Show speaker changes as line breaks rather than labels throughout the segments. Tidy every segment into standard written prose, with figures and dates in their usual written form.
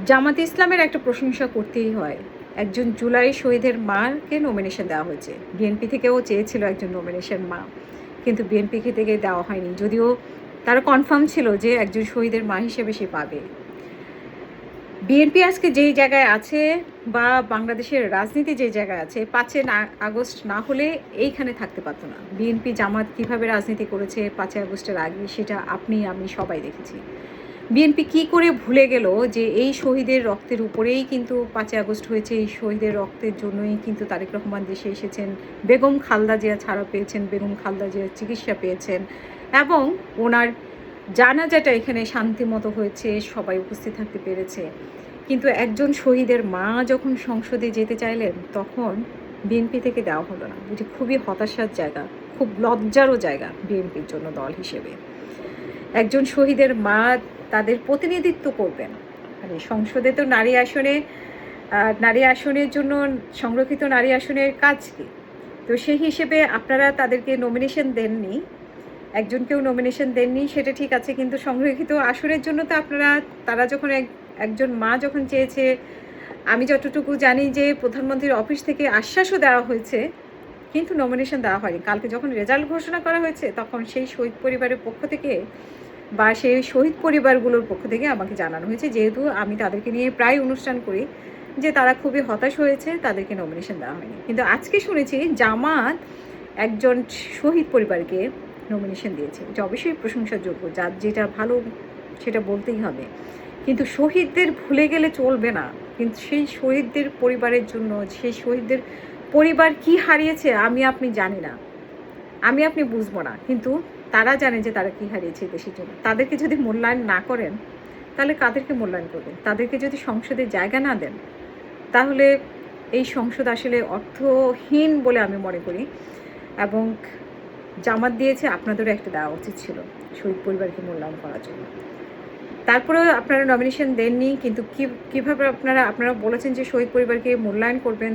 জামাতে ইসলামের একটা প্রশংসা করতেই হয়। একজন জুলাই শহীদের মাকে নমিনেশন দেওয়া হয়েছে। বিএনপি থেকেও চেয়েছিল একজন নমিনেশন মা, কিন্তু বিএনপি থেকে দেওয়া হয়নি, যদিও তারা কনফার্ম ছিল যে একজন শহীদের মা হিসেবে সে পাবে। বিএনপি আজকে যেই জায়গায় আছে বা বাংলাদেশের রাজনীতি যে জায়গায় আছে, 5 আগস্ট না হলে এইখানে থাকতে পারতো না। বিএনপি জামাত কীভাবে রাজনীতি করেছে 5 আগস্টের আগে, সেটা আপনি আমি সবাই দেখেছি। বিএনপি কি করে ভুলে গেল যে এই শহীদের রক্তের উপরেই কিন্তু 5 আগস্ট হয়েছে, এই শহীদের রক্তের জন্যই কিন্তু তারেক রহমান দেশে এসেছেন, বেগম খালেদা জিয়া ছাড়া পেয়েছেন, বেগম খালেদা জিয়ার চিকিৎসা পেয়েছেন, এবং ওনার জানাজাটা এখানে শান্তিমতো হয়েছে, সবাই উপস্থিত থাকতে পেরেছে। কিন্তু একজন শহীদের মা যখন সংসদে যেতে চাইলেন, তখন বিএনপি থেকে দেওয়া হলো না। এটি খুবই হতাশার জায়গা, খুব লজ্জারও জায়গা বিএনপির জন্য দল হিসেবে। একজন শহীদের মা তাদের প্রতিনিধিত্ব করবেন, মানে সংসদে তো নারী আসনের জন্য সংরক্ষিত নারী আসনের কাজ কি? তো সেই হিসেবে আপনারা তাদেরকে নমিনেশন দেননি, একজনকেও নমিনেশন দেননি, সেটা ঠিক আছে, কিন্তু সংরক্ষিত আসনের জন্য তো তারা যখন একজন মা যখন চেয়েছে, আমি যতটুকু জানি যে প্রধানমন্ত্রীর অফিস থেকে আশ্বাসও দেওয়া হয়েছে, কিন্তু নমিনেশন দেওয়া হয়নি। কালকে যখন রেজাল্ট ঘোষণা করা হয়েছে, তখন সেই শহীদ পরিবারের পক্ষ থেকে বা সেই শহীদ পরিবারগুলোর পক্ষ থেকে আমাকে জানানো হয়েছে, যেহেতু আমি তাদেরকে নিয়ে প্রায় অনুষ্ঠান করি, যে তারা খুবই হতাশ হয়েছে, তাদেরকে নমিনেশন দেওয়া হয়নি। কিন্তু আজকে শুনেছি জামাত একজন শহীদ পরিবারকে নমিনেশন দিয়েছে, এটা অবশ্যই প্রশংসার যোগ্য, যার যেটা ভালো সেটা বলতেই হবে। কিন্তু শহীদদের ভুলে গেলে চলবে না। কিন্তু সেই শহীদদের পরিবারের জন্য, সেই শহীদদের পরিবার কি হারিয়েছে আমি আপনি জানি না, আমি আপনি বুঝবো না, কিন্তু তারা জানে যে তারা কী হারিয়েছে দেশের জন্য। তাদেরকে যদি মূল্যায়ন না করেন, তাহলে কাদেরকে মূল্যায়ন করবেন? তাদেরকে যদি সংসদে জায়গা না দেন, তাহলে এই সংসদ আসলে অর্থহীন বলে আমি মনে করি। এবং জামাত দিয়েছে, আপনাদেরও একটা দেওয়া উচিত ছিল শহীদ পরিবারকে মূল্যায়ন করার জন্য। তারপরেও আপনারা নমিনেশন দেননি, কিন্তু কীভাবে আপনারা বলেছেন যে শহীদ পরিবারকে মূল্যায়ন করবেন,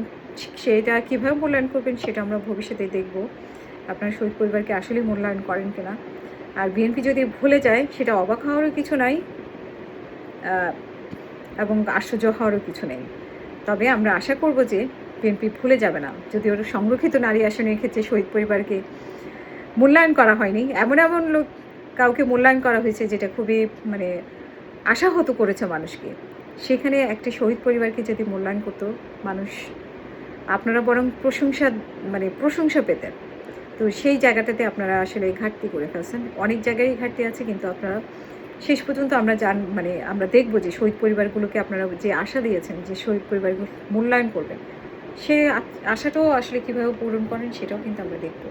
সেটা কীভাবে মূল্যায়ন করবেন সেটা আমরা ভবিষ্যতে দেখব, আপনারা শহীদ পরিবারকে আসলেই মূল্যায়ন করেন কিনা। আর বিএনপি যদি ভুলে যায়, সেটা অবাক হওয়ারও কিছু নাই এবং আশ্চর্য হওয়ারও কিছু নেই। তবে আমরা আশা করব যে বিএনপি ভুলে যাবে না। যদি ওরা সংরক্ষিত নারী আসনের ক্ষেত্রে শহীদ পরিবারকে মূল্যায়ন করা হয়নি, এমন লোক কাউকে মূল্যায়ন করা হয়েছে যেটা খুবই মানে আশাহত করেছে মানুষকে, সেখানে একটা শহীদ পরিবারকে যদি মূল্যায়ন করতো মানুষ, আপনারা বরং প্রশংসা পেতেন। তো সেই জায়গাটাতে আপনারা আসলে ঘাটতি করে ফেলছেন। অনেক জায়গায় ঘাটতি আছে, কিন্তু আপনারা শেষ পর্যন্ত আমরা দেখব যে শহীদ পরিবারগুলোকে আপনারা যে আশা দিয়েছেন যে শহীদ পরিবারগুলো মূল্যায়ন করবেন, সে আশাটাও আসলে কীভাবে পূরণ করেন সেটাও কিন্তু আমরা দেখব।